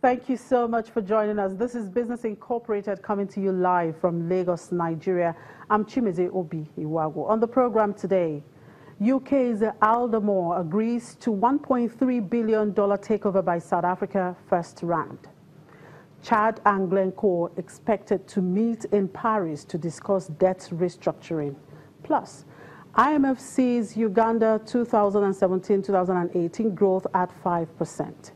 Thank you so much for joining us. This is Business Incorporated coming to you live from Lagos, Nigeria. I'm Chimeze Obi Iwago. On the program today, UK's Aldermore agrees to $1.3 billion takeover by South Africa first round. Chad and Glencore expected to meet in Paris to discuss debt restructuring. Plus, IMF sees Uganda 2017-2018 growth at 5%.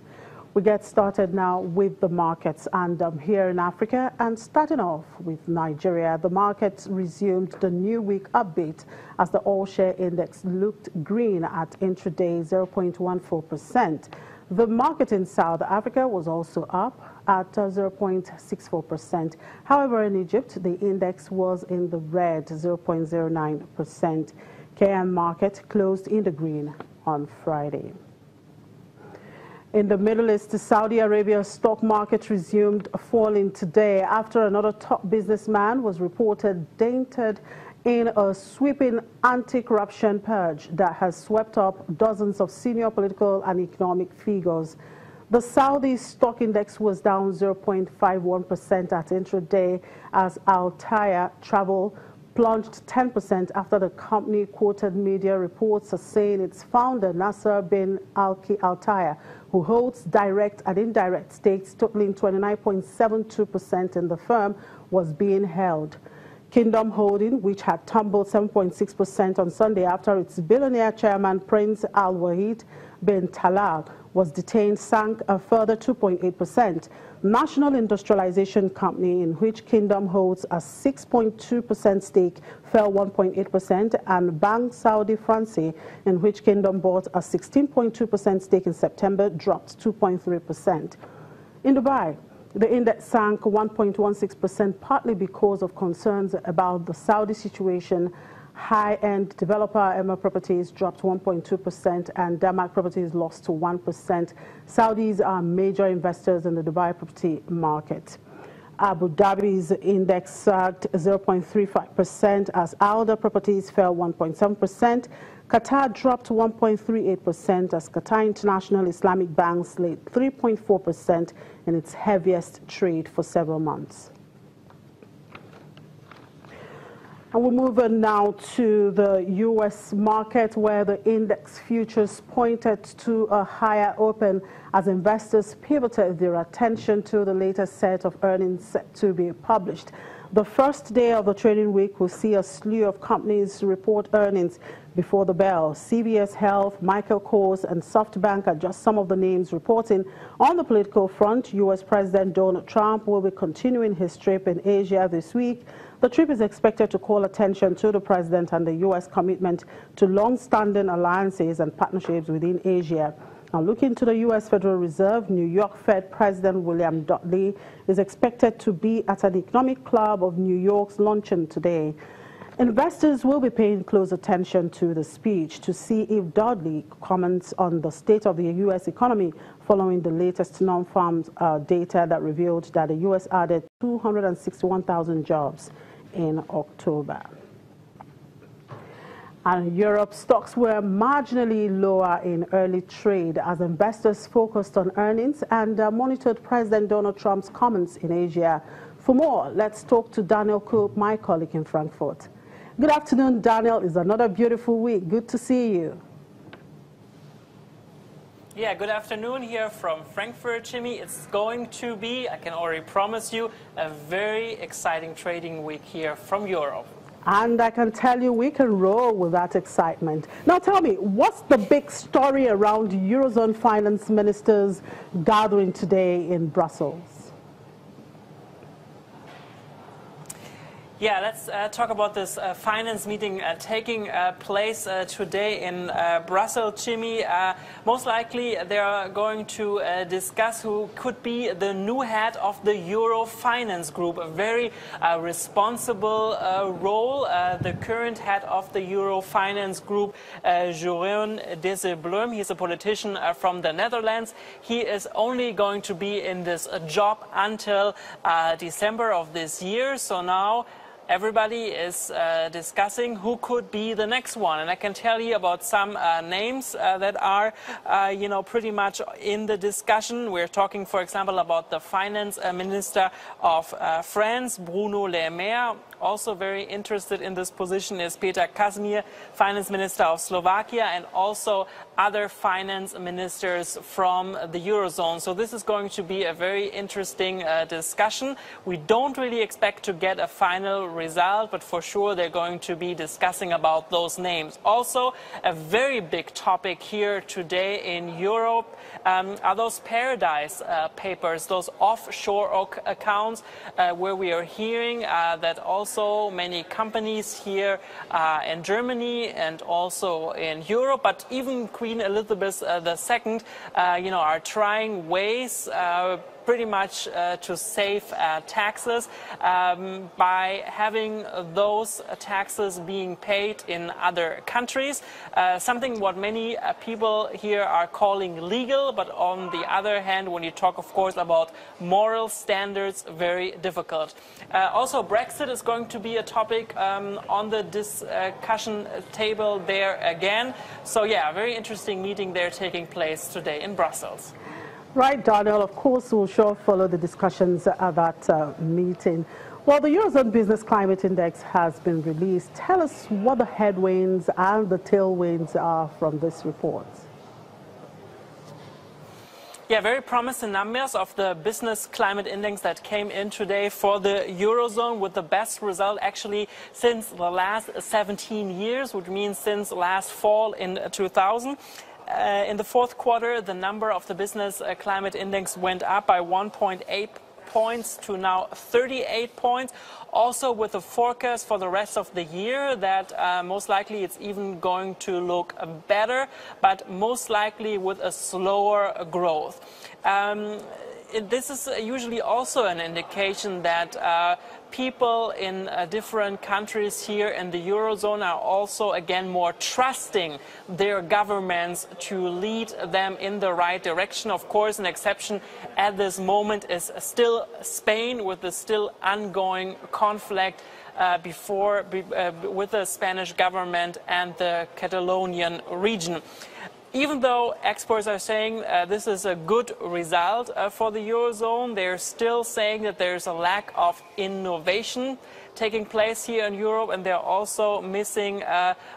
We get started now with the markets, and here in Africa, and starting off with Nigeria, the markets resumed the new week upbeat as the all-share index looked green at intraday 0.14%. The market in South Africa was also up at 0.64%. However, in Egypt, the index was in the red, 0.09%. KM market closed in the green on Friday. In the Middle East, the Saudi Arabia stock market resumed falling today after another top businessman was reported dented in a sweeping anti-corruption purge that has swept up dozens of senior political and economic figures. The Saudi stock index was down 0.51% at intraday as Al-Taya Travel plunged 10% after the company quoted media reports are saying its founder, Nasser bin Al-Taya, who holds direct and indirect stakes totaling 29.72% in the firm, was being held. Kingdom Holding, which had tumbled 7.6% on Sunday after its billionaire chairman, Prince Al-Wahid bin Talal, was detained, sank a further 2.8%. National Industrialization Company, in which Kingdom holds a 6.2% stake, fell 1.8%, and Banque Saudi Fransi, in which Kingdom bought a 16.2% stake in September, dropped 2.3%. In Dubai, the index sank 1.16%, partly because of concerns about the Saudi situation. High-end developer Emma Properties dropped 1.2% and Damac Properties lost to 1%. Saudis are major investors in the Dubai property market. Abu Dhabi's index sagged 0.35% as Alda Properties fell 1.7%. Qatar dropped 1.38% as Qatar International Islamic Bank slid 3.4% in its heaviest trade for several months. And we'll move on now to the U.S. market, where the index futures pointed to a higher open as investors pivoted their attention to the latest set of earnings set to be published. The first day of the trading week will see a slew of companies report earnings before the bell. CVS Health, Michael Kors, and SoftBank are just some of the names reporting. On the political front, U.S. President Donald Trump will be continuing his trip in Asia this week. The trip is expected to call attention to the president and the U.S. commitment to long-standing alliances and partnerships within Asia. Now, looking to the U.S. Federal Reserve, New York Fed President William Dudley is expected to be at an Economic Club of New York's luncheon today. Investors will be paying close attention to the speech to see if Dudley comments on the state of the U.S. economy following the latest non-farm data that revealed that the U.S. added 261,000 jobs in October. And Europe stocks were marginally lower in early trade as investors focused on earnings and monitored President Donald Trump's comments in Asia. For more, let's talk to Daniel Koop, my colleague in Frankfurt. Good afternoon, Daniel. It's another beautiful week. Good to see you. Yeah, good afternoon here from Frankfurt, Jimmy. It's going to be, I can already promise you, a very exciting trading week here from Europe. And I can tell you we can roll with that excitement. Now tell me, what's the big story around Eurozone finance ministers gathering today in Brussels? Yeah, let's talk about this finance meeting taking place today in Brussels, Jimmy. Most likely they are going to discuss who could be the new head of the Euro Finance Group, a very responsible role. The current head of the Euro Finance Group, Jeroen Dijsselbloem, he's a politician from the Netherlands. He is only going to be in this job until December of this year. So now everybody is discussing who could be the next one. And I can tell you about some names that are, pretty much in the discussion. We're talking, for example, about the finance minister of France, Bruno Le Maire. Also very interested in this position is Peter Kazimir, finance minister of Slovakia, and also other finance ministers from the Eurozone. So this is going to be a very interesting discussion. We don't really expect to get a final result, but for sure they're going to be discussing about those names. Also, a very big topic here today in Europe are those paradise papers, those offshore accounts, where we are hearing that also many companies here in Germany and also in Europe, but even Queen Elizabeth II, are trying ways pretty much to save taxes by having those taxes being paid in other countries. Something what many people here are calling legal, but on the other hand, when you talk, of course, about moral standards, very difficult. Also, Brexit is going to be a topic on the discussion table there again. So, yeah, a very interesting meeting there taking place today in Brussels. Right, Daniel. Of course, we'll sure follow the discussions at that meeting. Well, the Eurozone Business Climate Index has been released. Tell us what the headwinds and the tailwinds are from this report. Yeah, very promising numbers of the Business Climate Index that came in today for the Eurozone, with the best result actually since the last 17 years, which means since last fall in 2000. In the fourth quarter, the number of the Business Climate Index went up by 1.8 points to now 38 points. Also with the forecast for the rest of the year that most likely it's even going to look better, but most likely with a slower growth. This is usually also an indication that people in different countries here in the Eurozone are also, again, more trusting their governments to lead them in the right direction. Of course, an exception at this moment is still Spain, with the still ongoing conflict with the Spanish government and the Catalonian region. Even though experts are saying this is a good result for the Eurozone, they're still saying that there's a lack of innovation taking place here in Europe, and they're also missing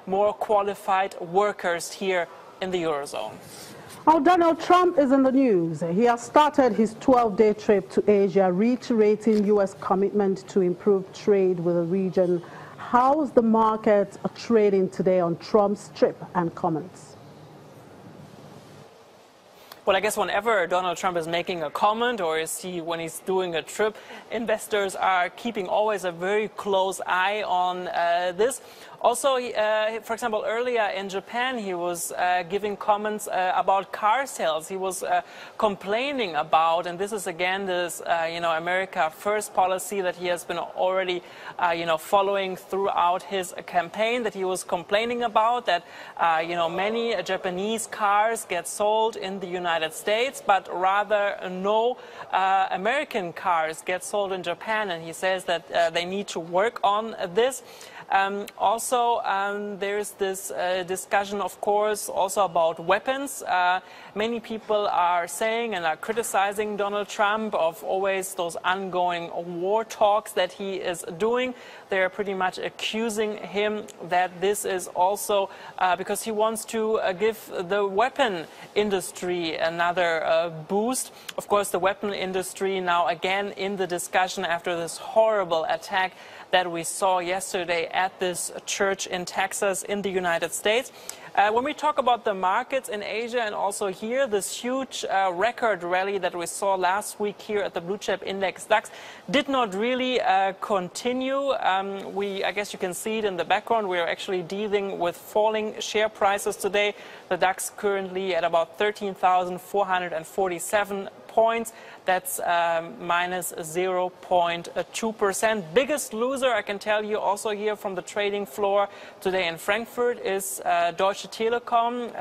more qualified workers here in the Eurozone. Oh, Donald Trump is in the news. He has started his 12-day trip to Asia, reiterating U.S. commitment to improve trade with the region. How is the market trading today on Trump's trip and comments? Well, I guess whenever Donald Trump is making a comment, or when he's doing a trip, investors are keeping always a very close eye on this. Also, for example, earlier in Japan, he was giving comments about car sales. He was complaining about, and this is again this, America First policy that he has been already, following throughout his campaign. That he was complaining about that, many Japanese cars get sold in the United States, but rather no American cars get sold in Japan. And he says that they need to work on this. Also, there's this discussion, of course, also about weapons. Many people are saying and are criticizing Donald Trump of always those ongoing war talks that he is doing. They're pretty much accusing him that this is also because he wants to give the weapon industry another boost. Of course, the weapon industry now again in the discussion after this horrible attack that we saw yesterday at this church in Texas in the United States. When we talk about the markets in Asia and also here, this huge record rally that we saw last week here at the Blue Chip Index DAX did not really continue. I guess you can see it in the background. We are actually dealing with falling share prices today. The DAX currently at about 13,447 points. That's minus 0.2%. Biggest loser, I can tell you also here from the trading floor today in Frankfurt, is Deutsche Telekom,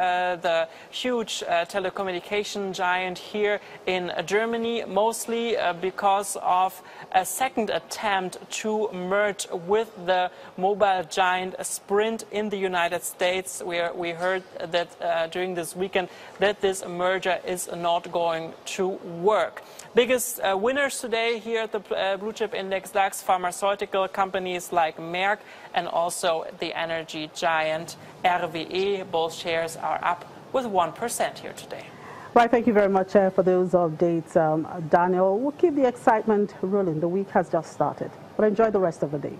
the huge telecommunication giant here in Germany, mostly because of a second attempt to merge with the mobile giant Sprint in the United States, where we heard that during this weekend that this merger is not going to work. Biggest winners today here at the blue chip index DAX, pharmaceutical companies like Merck and also the energy giant RWE. Both shares are up with 1% here today. Right, thank you very much for those updates, Daniel. We'll keep the excitement rolling. The week has just started, but enjoy the rest of the day.